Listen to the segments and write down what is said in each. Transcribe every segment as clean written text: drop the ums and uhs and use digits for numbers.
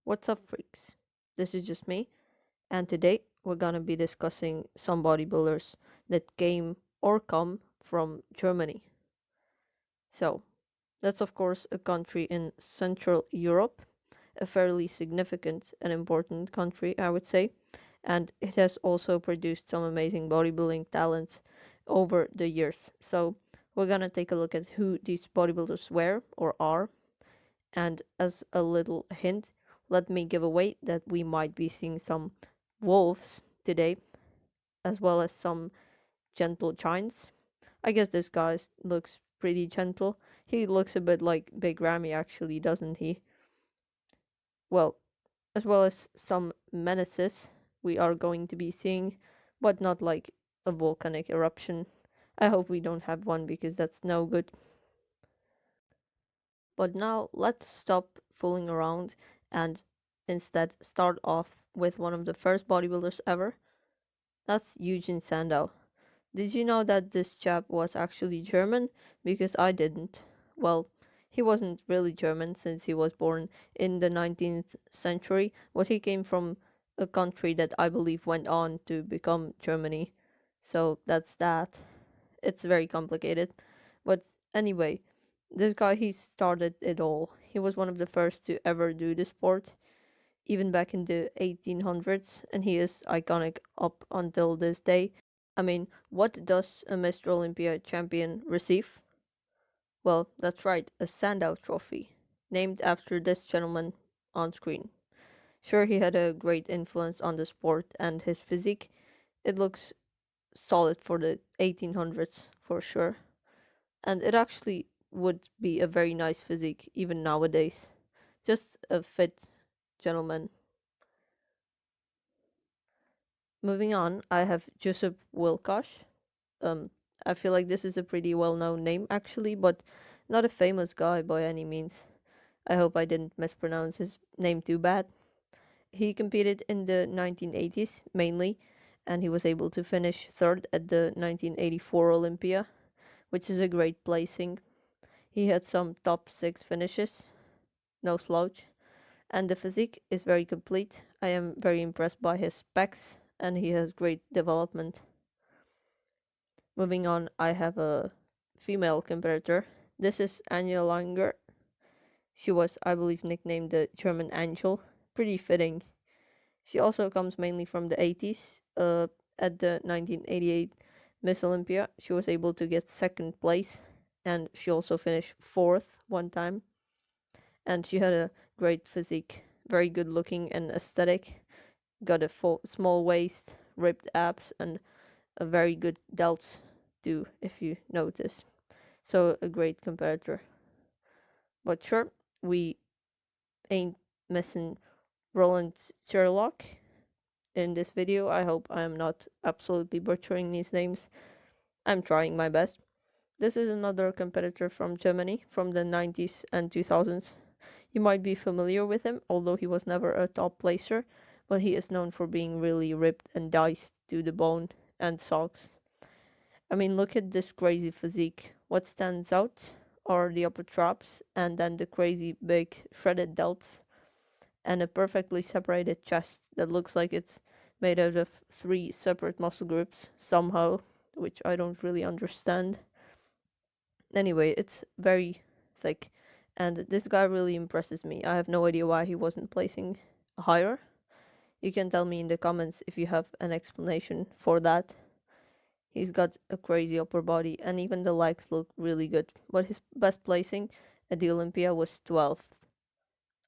What's up, freaks? This is just me, and today we're gonna be discussing some bodybuilders that came or come from Germany. So, that's of course a country in Central Europe, a fairly significant and important country, I would say, and it has also produced some amazing bodybuilding talents over the years. So, we're gonna take a look at who these bodybuilders were or are, and as a little hint, let me give away that we might be seeing some wolves today, as well as some gentle giants. I guess this guy looks pretty gentle. He looks a bit like Big Ramy, actually, doesn't he? Well, as well as some menaces we are going to be seeing, but not like a volcanic eruption. I hope we don't have one because that's no good. But now let's stop fooling around and instead start off with one of the first bodybuilders ever. That's Eugene Sandow. Did you know that this chap was actually German? Because I didn't. Well, he wasn't really German since he was born in the 19th century, but he came from a country that I believe went on to become Germany. So that's that. It's very complicated. But anyway, this guy, he started it all. He was one of the first to ever do the sport, even back in the 1800s, and he is iconic up until this day. I mean, what does a Mr. Olympia champion receive? Well, that's right, a Sandow trophy, named after this gentleman on screen. Sure, he had a great influence on the sport, and his physique, it looks solid for the 1800s for sure. And it actually would be a very nice physique even nowadays. Just a fit gentleman. Moving on, I have Joseph Wilkach. Um, I feel like this is a pretty well-known name actually, but not a famous guy by any means. I hope I didn't mispronounce his name too bad. He competed in the 1980s mainly, and he was able to finish third at the 1984 Olympia, which is a great placing. He had some top 6 finishes, no slouch, and the physique is very complete. I am very impressed by his specs, and he has great development. Moving on, I have a female competitor. This is Anya Longer. She was, I believe, nicknamed the German Angel. Pretty fitting. She also comes mainly from the 80s. At the 1988 Miss Olympia, she was able to get second place, and she also finished fourth one time. And she had a great physique, very good looking and aesthetic. Got a small waist, ripped abs, and a very good delts too, if you notice. So a great competitor. But sure, we ain't missing Roland Sherlock in this video. I hope I'm not absolutely butchering these names. I'm trying my best. This is another competitor from Germany from the 90s and 2000s. You might be familiar with him, although he was never a top placer, but he is known for being really ripped and diced to the bone and socks. I mean, look at this crazy physique. What stands out are the upper traps and then the crazy big shredded delts and a perfectly separated chest that looks like it's made out of 3 separate muscle groups somehow, which I don't really understand. Anyway, it's very thick, and this guy really impresses me. I have no idea why he wasn't placing higher. You can tell me in the comments if you have an explanation for that. He's got a crazy upper body, and even the legs look really good. But his best placing at the Olympia was 12th.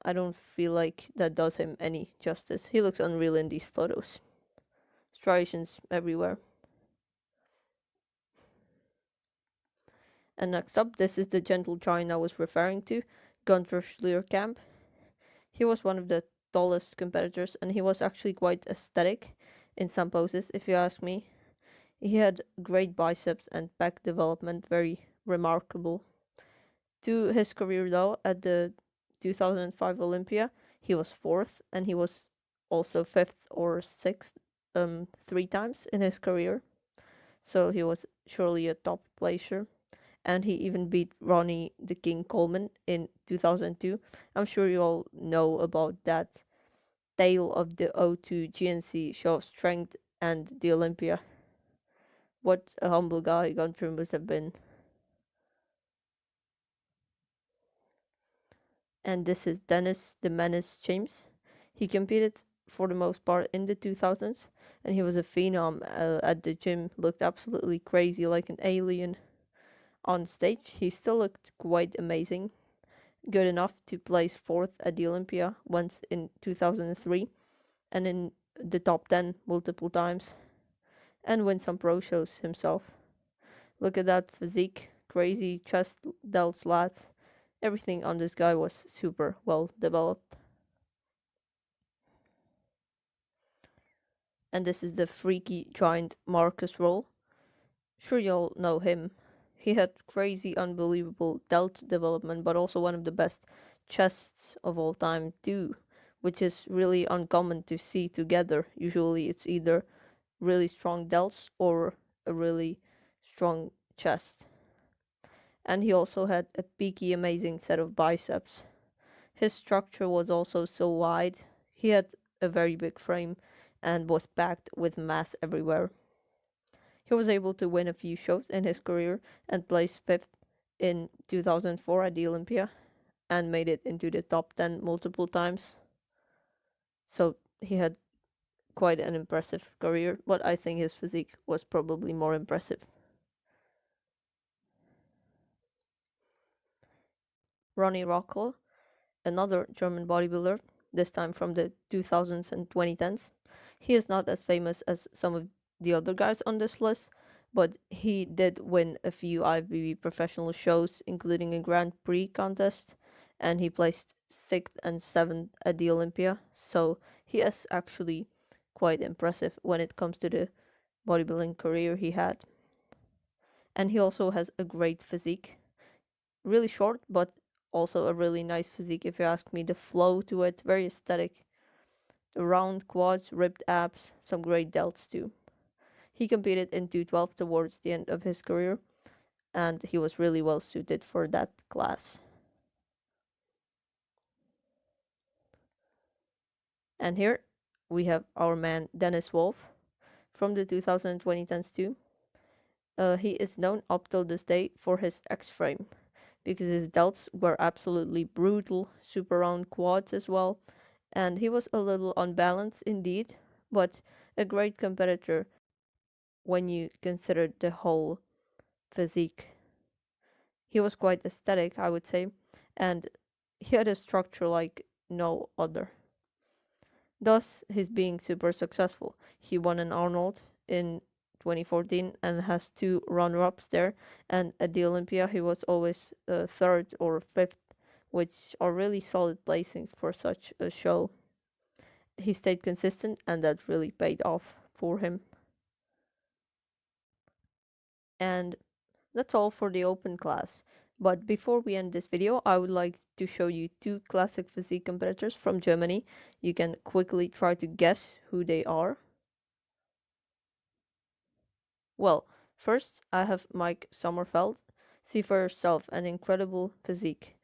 I don't feel like that does him any justice. He looks unreal in these photos. Striations everywhere. And next up, this is the gentle giant I was referring to, Gunther Schlierkamp. He was one of the tallest competitors, and he was actually quite aesthetic in some poses, if you ask me. He had great biceps and back development, very remarkable. To his career though, at the 2005 Olympia, he was fourth, and he was also fifth or sixth 3 times in his career. So he was surely a top placer. and he even beat Ronnie the King Coleman in 2002. I'm sure you all know about that tale of the O2 GNC show of strength and the Olympia. What a humble guy Gunther must have been. And this is Dennis the Menace James. He competed for the most part in the 2000s, and he was a phenom at the gym, looked absolutely crazy like an alien. On stage, he still looked quite amazing, good enough to place fourth at the Olympia once in 2003, and in the top 10 multiple times, and win some pro shows himself. Look at that physique, crazy chest, delts, lats. Everything on this guy was super well developed. And this is the freaky giant Marcus Roll. Sure, y'all know him. He had crazy, unbelievable delt development, but also one of the best chests of all time, too, which is really uncommon to see together. Usually, it's either really strong delts or a really strong chest. And he also had a peaky, amazing set of biceps. His structure was also so wide. He had a very big frame and was packed with mass everywhere. He was able to win a few shows in his career and place fifth in 2004 at the Olympia and made it into the top 10 multiple times. So he had quite an impressive career, but I think his physique was probably more impressive. Ronnie Rocklow, another German bodybuilder, this time from the 2000s and 2010s. He is not as famous as some of the other guys on this list, but he did win a few IFBB professional shows, including a Grand Prix contest, and he placed 6th and 7th at the Olympia, so he is actually quite impressive when it comes to the bodybuilding career he had. And he also has a great physique. Really short, but also a really nice physique if you ask me. The flow to it, very aesthetic. Round quads, ripped abs, some great delts too. He competed in 212 towards the end of his career, and he was really well suited for that class. And here we have our man Dennis Wolff from the 2010s too. He is known up till this day for his X-frame, because his delts were absolutely brutal, super round quads as well, and he was a little unbalanced indeed, but a great competitor when you consider the whole physique. He was quite aesthetic, I would say, and he had a structure like no other. Thus, his being super successful. He won an Arnold in 2014 and has two runner-ups there, and at the Olympia he was always third or fifth, which are really solid placings for such a show. He stayed consistent, and that really paid off for him. And that's all for the open class. But before we end this video, I would like to show you two classic physique competitors from Germany. You can quickly try to guess who they are. Well, first I have Mike Sommerfeld. See for yourself, an incredible physique.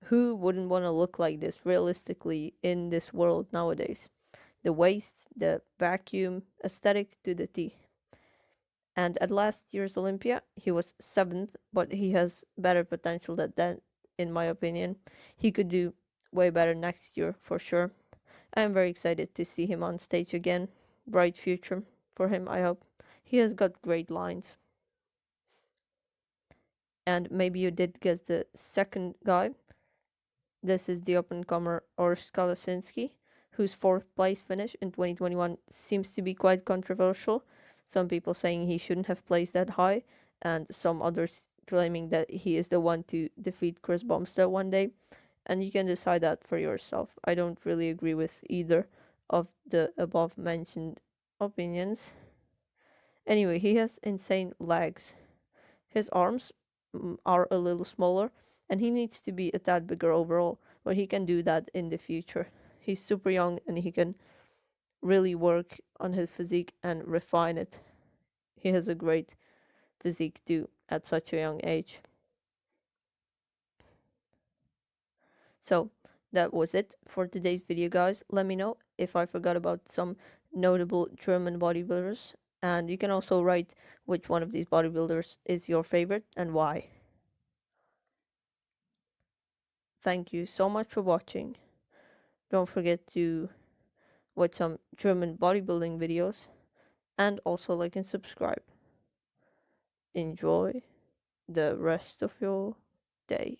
Who wouldn't want to look like this realistically in this world nowadays? The waist, the vacuum, aesthetic to the T. And at last year's Olympia, he was 7th, but he has better potential than that, in my opinion. He could do way better next year, for sure. I am very excited to see him on stage again. Bright future for him, I hope. He has got great lines. And maybe you did guess the second guy. This is the up-and-comer Ors Kalasinski, whose 4th place finish in 2021 seems to be quite controversial. Some people saying he shouldn't have placed that high, and some others claiming that he is the one to defeat Chris Bumstead one day. And you can decide that for yourself. I don't really agree with either of the above mentioned opinions. Anyway, he has insane legs. His arms are a little smaller, and he needs to be a tad bigger overall, but he can do that in the future. He's super young, and he can really work on his physique and refine it. He has a great physique too at such a young age. So that was it for today's video, guys. Let me know if I forgot about some notable German bodybuilders, and you can also write which one of these bodybuilders is your favorite and why. Thank you so much for watching. Don't forget to watch some German bodybuilding videos and also like and subscribe. Enjoy the rest of your day.